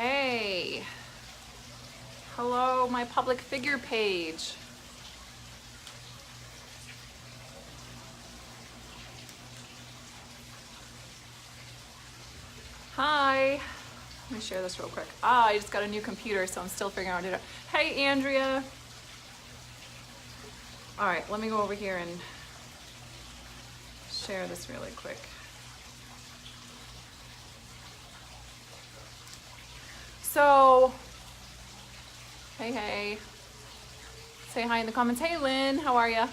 Hey, hello, my public figure page. Hi, let me share this real quick. I just got a new computer, so I'm still figuring out how to do it. Hey, Andrea. All right, let me go over here and share this really quick. So, hey, say hi in the comments. Hey, Lynn, how are you?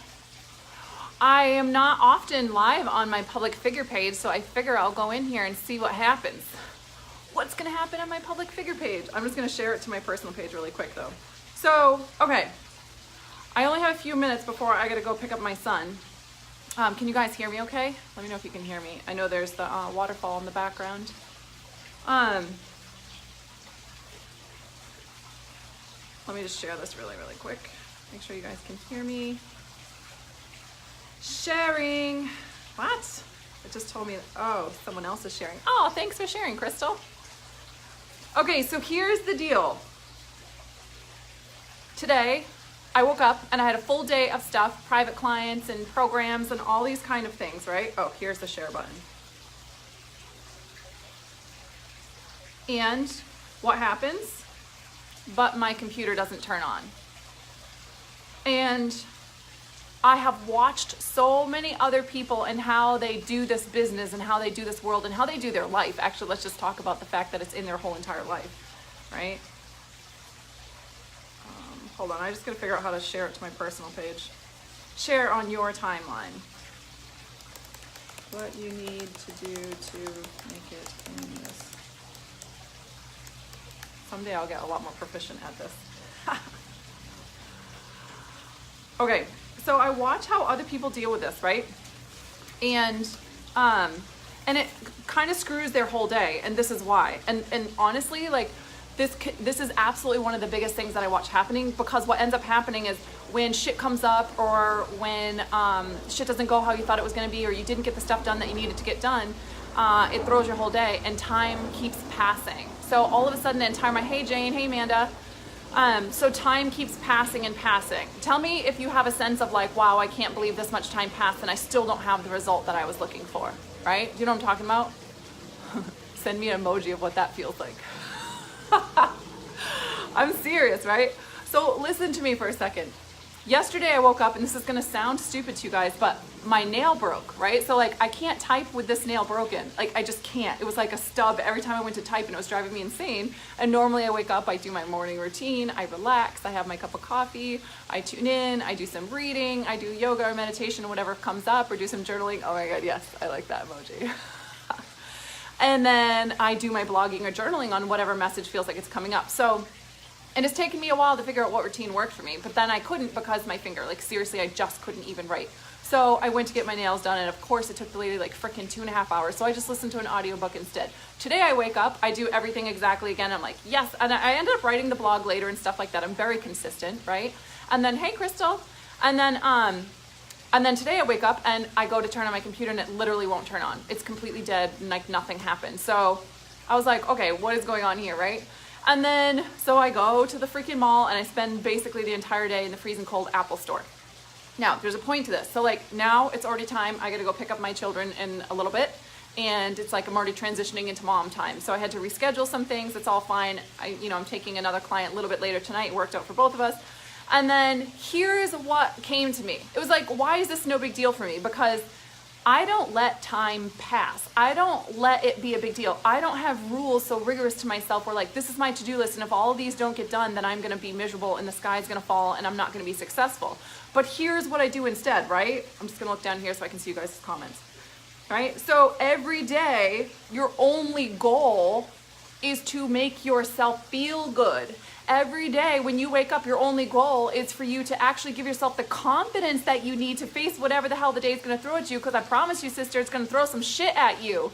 I am not often live on my public figure page, so I figure I'll go in here and see what happens. What's gonna happen on my public figure page? I'm just gonna share it to my personal page really quick though. So, okay, I only have a few minutes before I gotta go pick up my son. Can you guys hear me okay? Let me know if you can hear me. I know there's the waterfall in the background. Let me just share this really quick. Make sure you guys can hear me. Sharing. What? It just told me, oh, someone else is sharing. Oh, thanks for sharing, Crystal. Okay, so here's the deal. Today, I woke up and I had a full day of stuff, private clients and programs and all these kind of things, right? Oh, here's the share button. And what happens? But my computer doesn't turn on. And I have watched so many other people and how they do this business and how they do this world and how they do their life. Actually, let's just talk about the fact that it's in their whole entire life, right? Hold on, I just gotta figure out how to share it to my personal page. Share on your timeline. What you need to do to make it in this. Someday I'll get a lot more proficient at this. Okay, so I watch how other people deal with this, right? And it kind of screws their whole day, and this is why. And honestly, like this is absolutely one of the biggest things that I watch happening, because what ends up happening is when shit comes up or when shit doesn't go how you thought it was going to be, or you didn't get the stuff done that you needed to get done, it throws your whole day, and time keeps passing. So all of a sudden in time, hey Jane, hey Amanda. So time keeps passing and passing. Tell me if you have a sense of like, wow, I can't believe this much time passed and I still don't have the result that I was looking for, right? Do you know what I'm talking about? Send me an emoji of what that feels like. I'm serious, right? So listen to me for a second. Yesterday I woke up, and this is gonna sound stupid to you guys, but my nail broke, right? So like I can't type with this nail broken. Like I just can't. It was like a stub every time I went to type, and it was driving me insane. And normally I wake up, I do my morning routine, I relax, I have my cup of coffee, I tune in, I do some reading, I do yoga or meditation or whatever comes up, or do some journaling. Oh my God, yes, I like that emoji. And then I do my blogging or journaling on whatever message feels like it's coming up. So, and it's taken me a while to figure out what routine worked for me, but then I couldn't because my finger, like seriously, I just couldn't even write. So I went to get my nails done, and of course it took the lady like freaking 2.5 hours. So I just listened to an audiobook instead. Today I wake up, I do everything exactly again. I'm like, yes. And I ended up writing the blog later and stuff like that. I'm very consistent, right? And then, hey, Crystal. And then today I wake up and I go to turn on my computer and it literally won't turn on. It's completely dead, and like nothing happened. So I was like, okay, what is going on here, right? And then, so I go to the freaking mall and I spend basically the entire day in the freezing cold Apple store. Now, there's a point to this. So like now it's already time. I gotta go pick up my children in a little bit. And it's like I'm already transitioning into mom time. So I had to reschedule some things. It's all fine. I'm taking another client a little bit later tonight. It worked out for both of us. And then here's what came to me. It was like, why is this no big deal for me? Because I don't let time pass. I don't let it be a big deal. I don't have rules so rigorous to myself where like, this is my to-do list, and if all of these don't get done, then I'm gonna be miserable and the sky's gonna fall and I'm not gonna be successful. But here's what I do instead, right? I'm just gonna look down here so I can see you guys' comments, right? So every day, your only goal is to make yourself feel good. Every day when you wake up, your only goal is for you to actually give yourself the confidence that you need to face whatever the hell the day is going to throw at you, because I promise you, sister, it's going to throw some shit at you.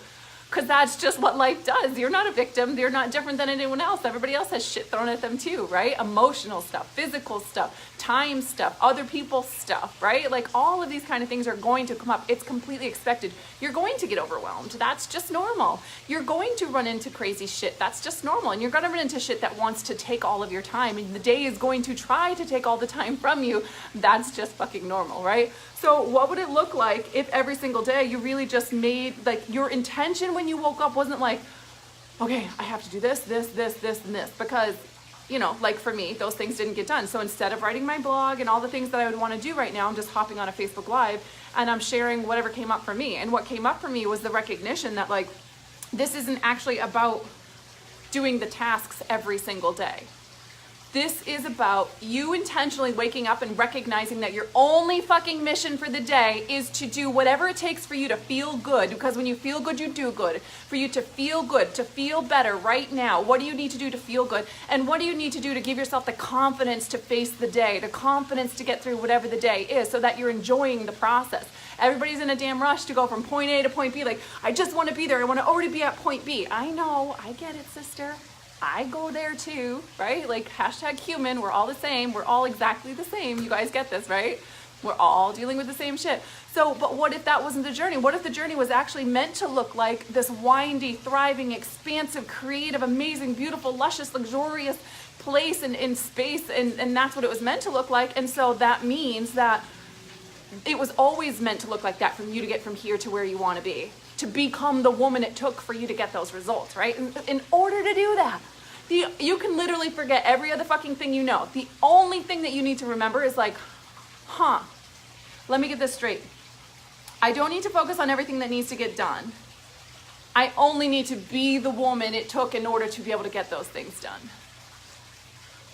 Because that's just what life does. You're not a victim. They're not different than anyone else. Everybody else has shit thrown at them too, right? Emotional stuff, physical stuff, time stuff, other people's stuff, right? Like all of these kind of things are going to come up. It's completely expected. You're going to get overwhelmed. That's just normal. You're going to run into crazy shit. That's just normal. And you're going to run into shit that wants to take all of your time. And the day is going to try to take all the time from you. That's just fucking normal, right? So what would it look like if every single day you really just made, like, your intention when you woke up wasn't like, okay, I have to do this, and this, because, you know, like for me, those things didn't get done. So instead of writing my blog and all the things that I would want to do right now, I'm just hopping on a Facebook Live and I'm sharing whatever came up for me. And what came up for me was the recognition that, like, this isn't actually about doing the tasks every single day. This is about you intentionally waking up and recognizing that your only fucking mission for the day is to do whatever it takes for you to feel good, because when you feel good, you do good. For you to feel good, to feel better right now, what do you need to do to feel good? And what do you need to do to give yourself the confidence to face the day, the confidence to get through whatever the day is, so that you're enjoying the process? Everybody's in a damn rush to go from point A to point B. Like, I just want to be there. I want to already be at point B. I know. I get it, sister. I go there too, right? Like, hashtag human, we're all the same. We're all exactly the same. You guys get this, right? We're all dealing with the same shit. So, but what if that wasn't the journey? What if the journey was actually meant to look like this windy, thriving, expansive, creative, amazing, beautiful, luscious, luxurious place in space, and that's what it was meant to look like. And so that means that it was always meant to look like that, for you to get from here to where you want to be, to become the woman it took for you to get those results, right? In order to do that, you can literally forget every other fucking thing you know. The only thing that you need to remember is like, let me get this straight. I don't need to focus on everything that needs to get done. I only need to be the woman it took in order to be able to get those things done.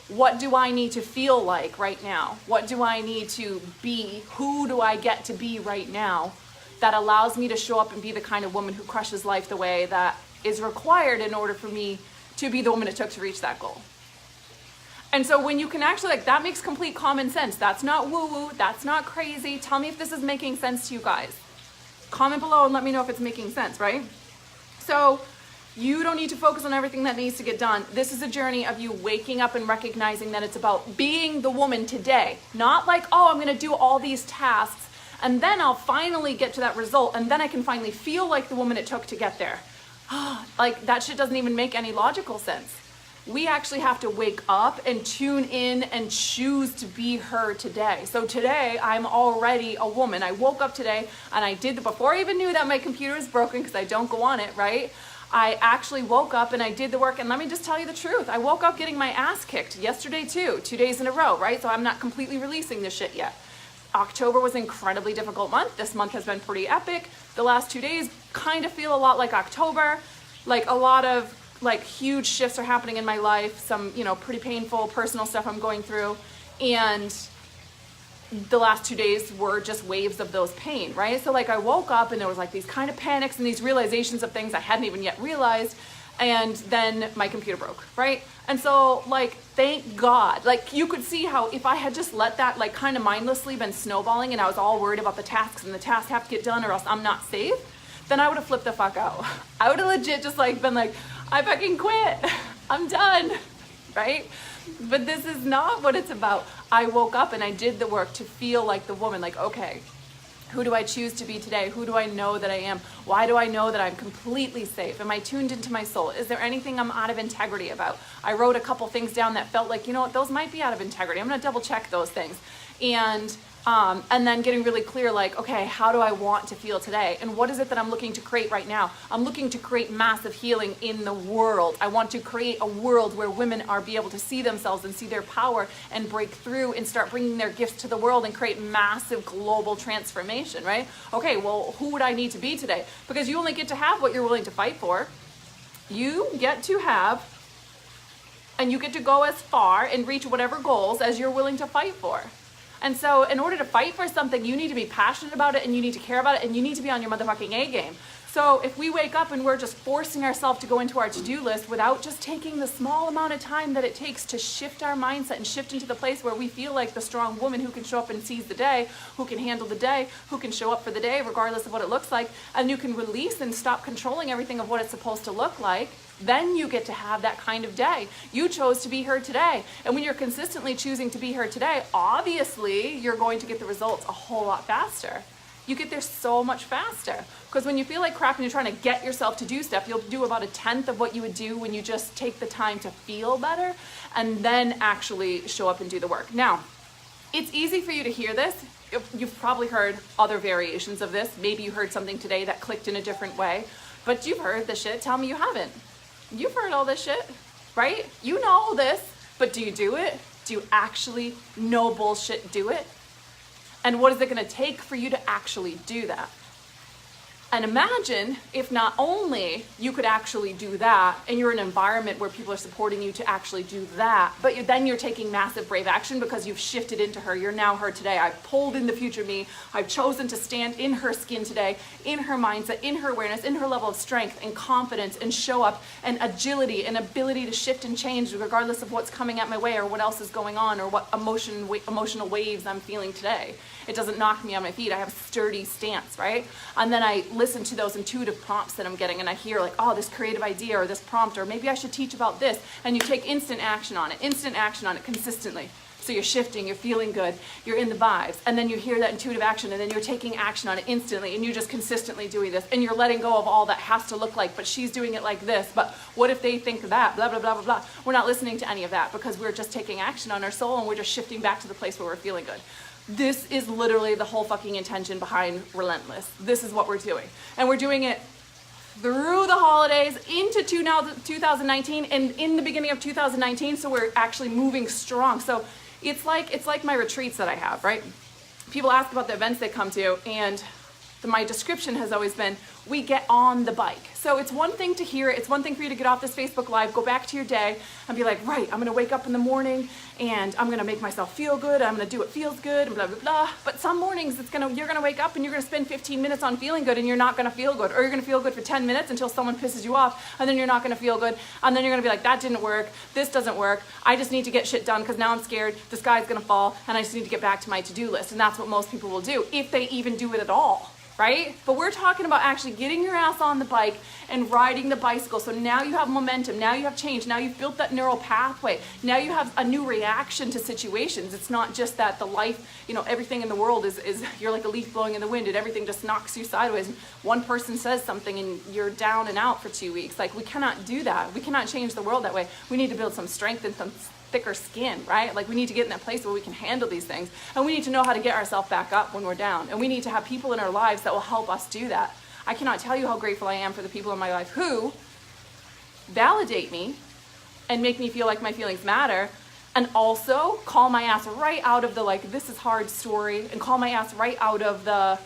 What do I need to feel like right now? What do I need to be? Who do I get to be right now that allows me to show up and be the kind of woman who crushes life the way that is required in order for me to be the woman it took to reach that goal? And so when you can actually, like, that makes complete common sense. That's not woo-woo. That's not crazy. Tell me if this is making sense to you guys. Comment below and let me know if it's making sense, right? So you don't need to focus on everything that needs to get done. This is a journey of you waking up and recognizing that it's about being the woman today. Not like, oh, I'm going to do all these tasks and then I'll finally get to that result and then I can finally feel like the woman it took to get there. Like, that shit doesn't even make any logical sense. We actually have to wake up and tune in and choose to be her today. So today, I'm already a woman. I woke up today and I did, before I even knew that my computer was broken, because I don't go on it, right? I actually woke up and I did the work. And let me just tell you the truth. I woke up getting my ass kicked yesterday too, 2 days in a row, right? So I'm not completely releasing this shit yet. October was an incredibly difficult month. This month has been pretty epic. The last 2 days kind of feel a lot like October. Like, a lot of like huge shifts are happening in my life. Some, you know, pretty painful personal stuff I'm going through. And the last 2 days were just waves of those pain, right? So like, I woke up and there was like these kind of panics and these realizations of things I hadn't even yet realized. And then my computer broke, right? And so, like, thank God. Like, you could see how if I had just let that, like, kind of mindlessly been snowballing and I was all worried about the tasks and the tasks have to get done or else I'm not safe, then I would have flipped the fuck out. I would have legit just like been like, I fucking quit. I'm done, right? But this is not what it's about. I woke up and I did the work to feel like the woman, like, okay, who do I choose to be today? Who do I know that I am? Why do I know that I'm completely safe? Am I tuned into my soul? Is there anything I'm out of integrity about? I wrote a couple things down that felt like, you know what, those might be out of integrity. I'm gonna double check those things. And then getting really clear, like, okay, how do I want to feel today? And what is it that I'm looking to create right now? I'm looking to create massive healing in the world. I want to create a world where women are be able to see themselves and see their power and break through and start bringing their gifts to the world and create massive global transformation, right? Okay, well, who would I need to be today? Because you only get to have what you're willing to fight for. You get to have, and you get to go as far and reach whatever goals as you're willing to fight for. And so in order to fight for something, you need to be passionate about it and you need to care about it and you need to be on your motherfucking A game. So if we wake up and we're just forcing ourselves to go into our to-do list without just taking the small amount of time that it takes to shift our mindset and shift into the place where we feel like the strong woman who can show up and seize the day, who can handle the day, who can show up for the day regardless of what it looks like, and you can release and stop controlling everything of what it's supposed to look like, then you get to have that kind of day. You chose to be her today. And when you're consistently choosing to be her today, obviously you're going to get the results a whole lot faster. You get there so much faster. Because when you feel like crap and you're trying to get yourself to do stuff, you'll do about 1/10 of what you would do when you just take the time to feel better and then actually show up and do the work. Now, it's easy for you to hear this. You've probably heard other variations of this. Maybe you heard something today that clicked in a different way, but you've heard this shit. Tell me you haven't. You've heard all this shit, right? You know all this, but do you do it? Do you actually no bullshit do it? And what is it going to take for you to actually do that? And imagine if not only you could actually do that and you're in an environment where people are supporting you to actually do that, but then you're taking massive brave action because you've shifted into her. You're now her today. I've pulled in the future me. I've chosen to stand in her skin today, in her mindset, in her awareness, in her level of strength and confidence and show up and agility and ability to shift and change regardless of what's coming at my way or what else is going on or what emotional waves I'm feeling today. It doesn't knock me on my feet. I have a sturdy stance, right? And then I listen to those intuitive prompts that I'm getting and I hear like, oh, this creative idea or this prompt, or maybe I should teach about this. And you take instant action on it consistently. So you're shifting, you're feeling good, you're in the vibes. And then you hear that intuitive action and then you're taking action on it instantly and you're just consistently doing this. And you're letting go of all that has to look like, but she's doing it like this. But what if they think that, blah, blah, blah, blah, blah. We're not listening to any of that because we're just taking action on our soul and we're just shifting back to the place where we're feeling good. This is literally the whole fucking intention behind Relentless. This is what we're doing. And we're doing it through the holidays into 2019 and in the beginning of 2019. So we're actually moving strong. So it's like my retreats that I have, right? People ask about the events they come to and my description has always been, we get on the bike. So it's one thing to hear it. It's one thing for you to get off this Facebook Live, go back to your day and be like, right, I'm going to wake up in the morning and I'm going to make myself feel good. I'm going to do what feels good and blah, blah, blah. But some mornings you're going to wake up and you're going to spend 15 minutes on feeling good and you're not going to feel good. Or you're going to feel good for 10 minutes until someone pisses you off and then you're not going to feel good. And then you're going to be like, that didn't work. This doesn't work. I just need to get shit done because now I'm scared. The sky's going to fall and I just need to get back to my to-do list. And that's what most people will do if they even do it at all. Right? But we're talking about actually getting your ass on the bike and riding the bicycle. So now you have momentum. Now you have change. Now you've built that neural pathway. Now you have a new reaction to situations. It's not just that the life, everything in the world is you're like a leaf blowing in the wind and everything just knocks you sideways. And one person says something and you're down and out for 2 weeks. Like we cannot do that. We cannot change the world that way. We need to build some strength and some thicker skin, right? Like we need to get in that place where we can handle these things and we need to know how to get ourselves back up when we're down, and we need to have people in our lives that will help us do that. I cannot tell you how grateful I am for the people in my life who validate me and make me feel like my feelings matter, and also call my ass right out of the like this is hard story, and call my ass right out of the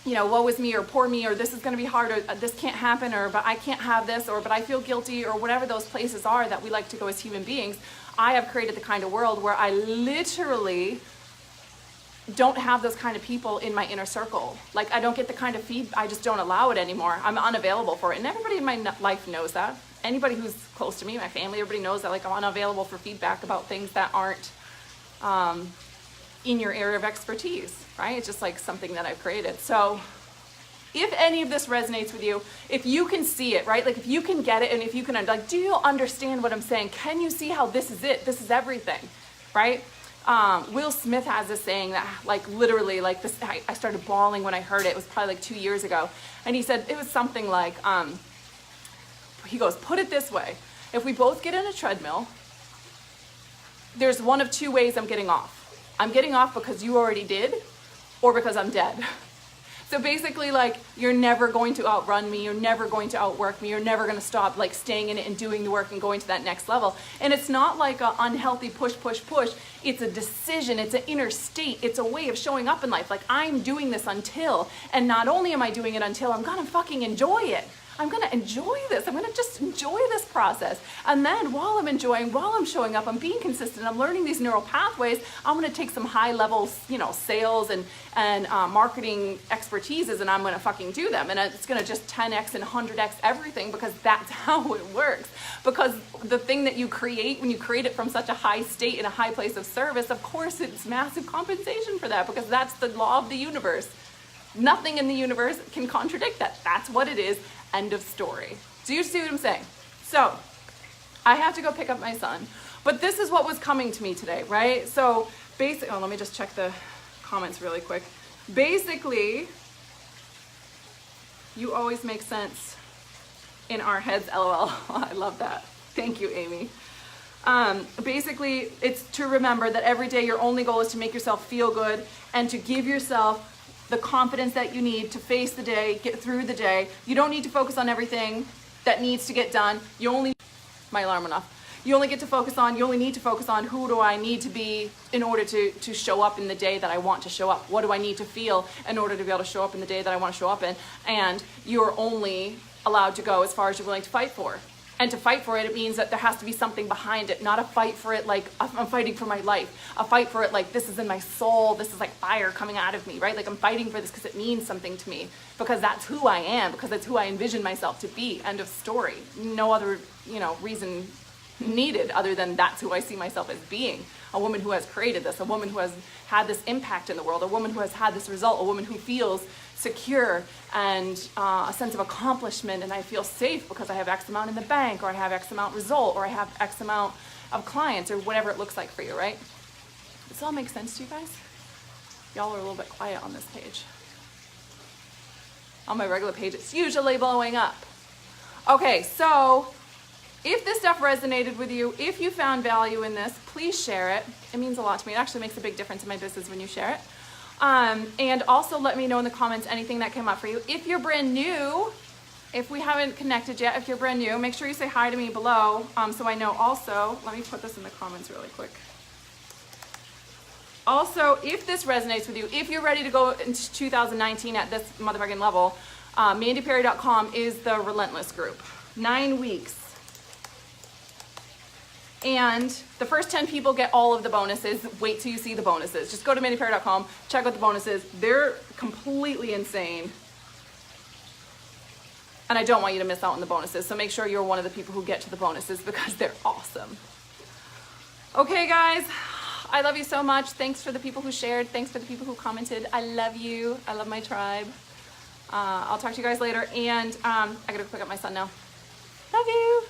woe is me or poor me or this is going to be hard or this can't happen or but I can't have this or but I feel guilty or whatever those places are that we like to go as human beings. I have created the kind of world where I literally don't have those kind of people in my inner circle. Like I don't get the kind of feed, I just don't allow it anymore. I'm unavailable for it. And everybody in my life knows that. Anybody who's close to me, my family, everybody knows that like I'm unavailable for feedback about things that aren't in your area of expertise, right? It's just like something that I've created. So if any of this resonates with you, if you can see it, right? Like if you can get it and if you can, like, do you understand what I'm saying? Can you see how this is it? This is everything, right? Will Smith has this saying that like literally like this, I started bawling when I heard it. It was probably like 2 years ago. And he said, it was something like, he goes, put it this way. If we both get in a treadmill, there's one of two ways I'm getting off. I'm getting off because you already did, or because I'm dead. So basically, like, you're never going to outrun me, you're never going to outwork me, you're never going to stop, like, staying in it and doing the work and going to that next level. And it's not like an unhealthy push, push, push. It's a decision, it's an inner state, it's a way of showing up in life. Like, I'm doing this until, and not only am I doing it until, I'm going to fucking enjoy it. I'm going to enjoy this. I'm going to just enjoy enjoy this process. And then while I'm enjoying, while I'm showing up, I'm being consistent, I'm learning these neural pathways, I'm going to take some high level, sales and marketing expertises, and I'm going to fucking do them. And it's going to just 10x and 100x everything, because that's how it works. Because the thing that you create, when you create it from such a high state in a high place of service, of course it's massive compensation for that, because that's the law of the universe. Nothing in the universe can contradict that. That's what it is. End of story. Do you see what I'm saying? So I have to go pick up my son, but this is what was coming to me today, right? So basically, let me just check the comments really quick. Basically, you always make sense in our heads, LOL. I love that. Thank you, Amy. Basically, it's to remember that every day your only goal is to make yourself feel good and to give yourself the confidence that you need to face the day, get through the day. You don't need to focus on everything that needs to get done. My alarm went off. You only need to focus on who do I need to be in order to show up in the day that I want to show up? What do I need to feel in order to be able to show up in the day that I want to show up in? And you're only allowed to go as far as you're willing to fight for. And to fight for it, it means that there has to be something behind it, not a fight for it like I'm fighting for my life. A fight for it like this is in my soul, this is like fire coming out of me, right? Like I'm fighting for this because it means something to me, because that's who I am, because that's who I envision myself to be. End of story. No other, reason needed other than that's who I see myself as being. A woman who has created this, a woman who has had this impact in the world, a woman who has had this result, a woman who feels secure and a sense of accomplishment, and I feel safe because I have X amount in the bank, or I have X amount result, or I have X amount of clients, or whatever it looks like for you, right? Does this all make sense to you guys? Y'all are a little bit quiet on this page. On my regular page, it's usually blowing up. Okay, so if this stuff resonated with you, if you found value in this, please share it. It means a lot to me. It actually makes a big difference in my business when you share it. And also let me know in the comments anything that came up for you. If you're brand new, if we haven't connected yet, if you're brand new, make sure you say hi to me below, so I know. Also, let me put this in the comments really quick. Also, if this resonates with you, if you're ready to go into 2019 at this motherfucking level, MandyPerry.com is the Relentless group. 9 weeks. And the first 10 people get all of the bonuses. Wait till you see the bonuses. Just go to MandyPerry.com, check out the bonuses. They're completely insane. And I don't want you to miss out on the bonuses. So make sure you're one of the people who get to the bonuses, because they're awesome. Okay, guys. I love you so much. Thanks for the people who shared. Thanks for the people who commented. I love you. I love my tribe. I'll talk to you guys later. And I gotta go pick up my son now. Love you.